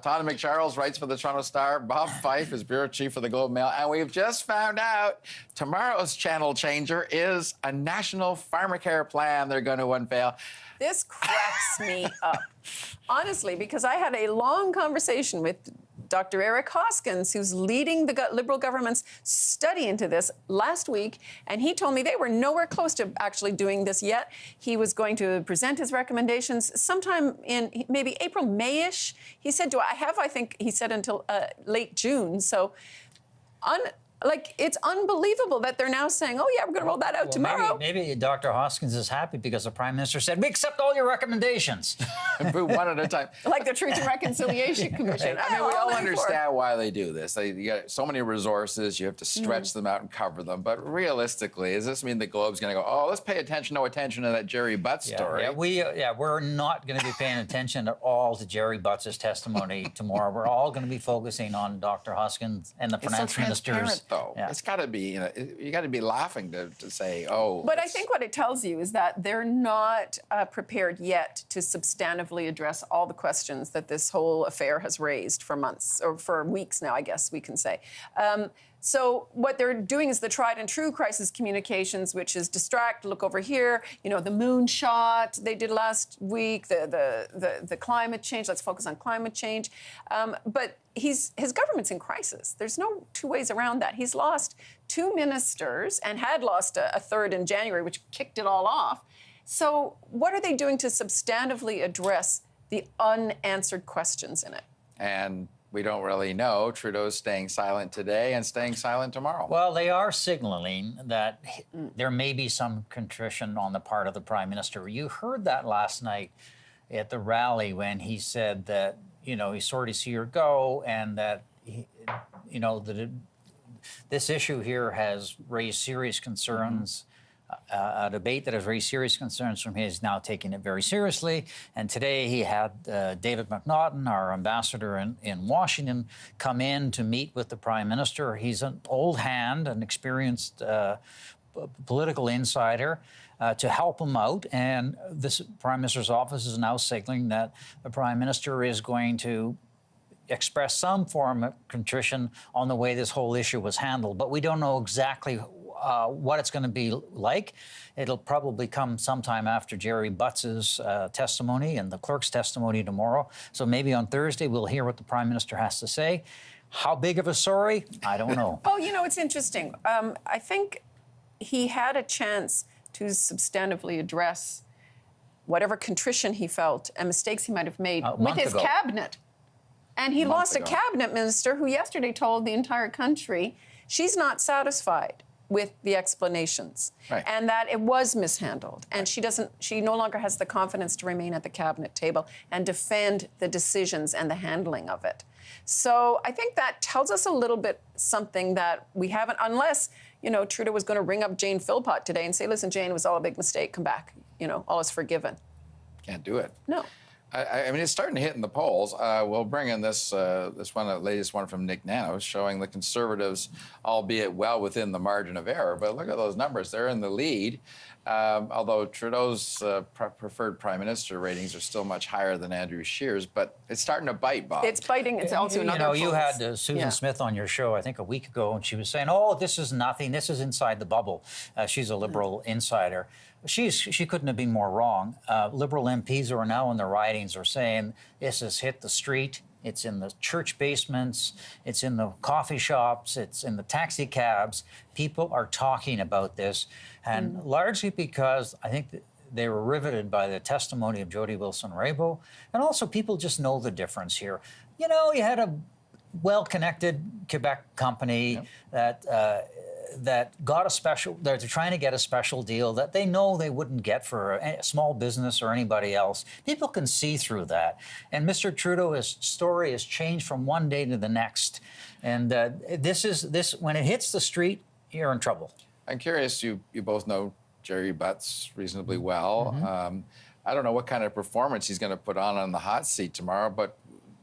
Tonda MacCharles writes for the Toronto Star. Bob Fife is bureau chief for the Globe Mail. And we've just found out tomorrow's channel changer is a national pharmacare plan they're going to unveil. This cracks me up, honestly, because I had a long conversation with Dr. Eric Hoskins, who's leading the Liberal government's study into this last week, and he told me they were nowhere close to actually doing this yet. He was going to present his recommendations sometime in maybe April, May-ish. He said, I think he said until late June. So, it's unbelievable that they're now saying, oh, yeah, we're going to roll that out tomorrow. Maybe Dr. Hoskins is happy because the Prime Minister said, we accept all your recommendations. One at a time. Like the Truth and Reconciliation Commission. I mean, we all understand why they do this. You got so many resources, you have to stretch them out and cover them. But realistically, does this mean the Globe's going to go, oh, let's pay no attention to that Gerald Butts story? We're not going to be paying attention at all to Gerald Butts' testimony tomorrow. We're all going to be focusing on Dr. Hoskins and the finance ministers. Though. Yeah. It's got to be, you got to be laughing to say, oh. But I think what it tells you is that they're not prepared yet to substantively address all the questions that this whole affair has raised for months, or for weeks now, I guess we can say. So what they're doing is the tried and true crisis communications, which is distract, look over here, the moonshot they did last week, the climate change, let's focus on climate change. But his government's in crisis. There's no two ways around that. He's lost 2 ministers and had lost a third in January, which kicked it all off. So what are they doing to substantively address the unanswered questions in it? And we don't really know. Trudeau's staying silent today and staying silent tomorrow. Well, they are signaling that there may be some contrition on the part of the Prime Minister. You heard that last night at the rally when he said that, he's sorry to see her go, and that, this issue here has raised serious concerns. A debate that has raised serious concerns from his now taking it very seriously. And today he had David McNaughton, our ambassador in Washington, come in to meet with the Prime Minister. He's an old hand, an experienced political insider, to help him out. And this Prime Minister's office is now signaling that the Prime Minister is going to express some form of contrition on the way this whole issue was handled. But we don't know exactly what it's going to be like. It'll probably come sometime after Gerald Butts' testimony and the clerk's testimony tomorrow. So maybe on Thursday we'll hear what the Prime Minister has to say. How big of a sorry? I don't know. Oh, it's interesting. I think he had a chance to substantively address whatever contrition he felt and mistakes he might have made with his cabinet. And he lost a cabinet minister who yesterday told the entire country she's not satisfied with the explanations, and that it was mishandled, and she no longer has the confidence to remain at the cabinet table and defend the decisions and the handling of it. So I think that tells us a little bit something that we haven't, unless, Trudeau was going to ring up Jane Philpott today and say, listen, Jane, it was all a big mistake, come back, all is forgiven. Can't do it. No. I mean, it's starting to hit in the polls. We'll bring in this latest one from Nick Nanos, showing the Conservatives, albeit well within the margin of error. But look at those numbers; they're in the lead. Although Trudeau's preferred Prime Minister ratings are still much higher than Andrew Scheer's, but it's starting to bite, Bob. It's biting. It's also another. You had Susan Smith on your show, I think, a week ago, and she was saying, "Oh, this is nothing. This is inside the bubble." She's a Liberal insider. She couldn't have been more wrong. Liberal MPs who are now in the ridings are saying this has hit the street. It's in the church basements. It's in the coffee shops. It's in the taxi cabs. People are talking about this, and largely because I think they were riveted by the testimony of Jody Wilson-Raybould, and also people just know the difference here. You had a well-connected Quebec company that got a special, they're trying to get a special deal that they know they wouldn't get for a small business or anybody else. People can see through that. And Mr. Trudeau's story has changed from one day to the next. And when it hits the street, you're in trouble. I'm curious, you both know Gerald Butts reasonably well. I don't know what kind of performance he's going to put on the hot seat tomorrow, but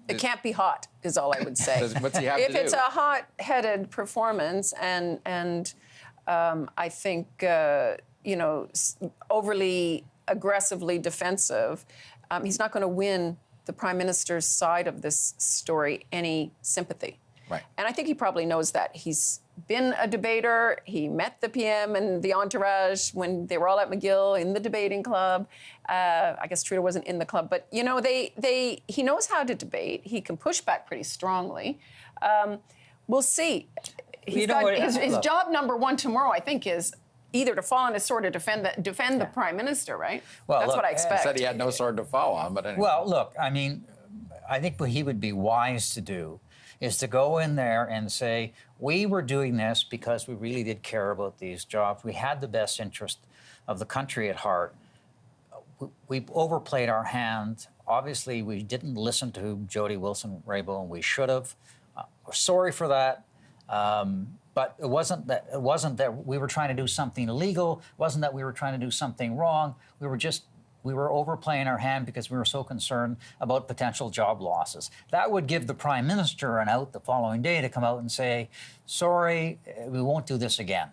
it can't be hot, is all I would say. What's he have to do? If it's a hot-headed performance and I think, overly aggressively defensive, he's not going to win the Prime Minister's side of this story any sympathy. Right. And I think he probably knows that. He's been a debater. He met the PM and the entourage when they were all at McGill in the debating club. I guess Trudeau wasn't in the club, but you know, he knows how to debate. He can push back pretty strongly. We'll see. His job number one tomorrow, I think, is either to fall on his sword or defend the Prime Minister, right? Well, that's look, what I expect. He said he had no sword to fall on, but anyway. Well, look, I mean, I think what he would be wise to do is to go in there and say, we were doing this because we really did care about these jobs. We had the best interest of the country at heart. We overplayed our hand. Obviously, we didn't listen to Jody Wilson-Raybould, and we should have. We're sorry for that. But it wasn't that we were trying to do something illegal. It wasn't that we were trying to do something wrong. We were overplaying our hand because we were so concerned about potential job losses. That would give the Prime Minister an out the following day to come out and say, sorry, we won't do this again.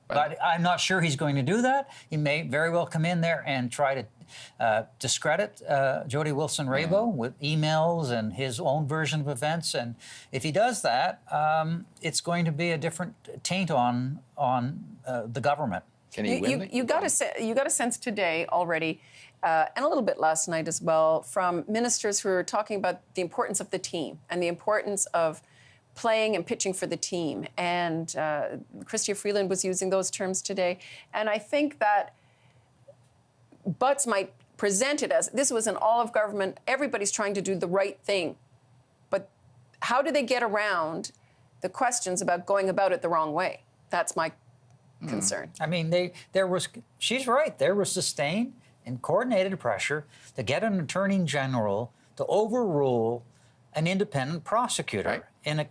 But I'm not sure he's going to do that. He may very well come in there and try to discredit Jody Wilson-Raybould with emails and his own version of events. And if he does that, it's going to be a different taint on the government. Can he win? You got a sense today already, and a little bit last night as well, from ministers who are talking about the importance of the team and the importance of playing and pitching for the team. And Chrystia Freeland was using those terms today. And I think that Butts might present it as this was an all of government, everybody's trying to do the right thing. But how do they get around the questions about going about it the wrong way? That's my concern. I mean, she's right. There was sustained and coordinated pressure to get an attorney general to overrule an independent prosecutor. Right. And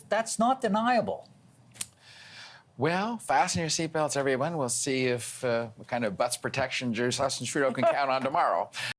that's not deniable. Well, fasten your seatbelts, everyone. We'll see if what kind of Butts protection Justin Trudeau can count on tomorrow.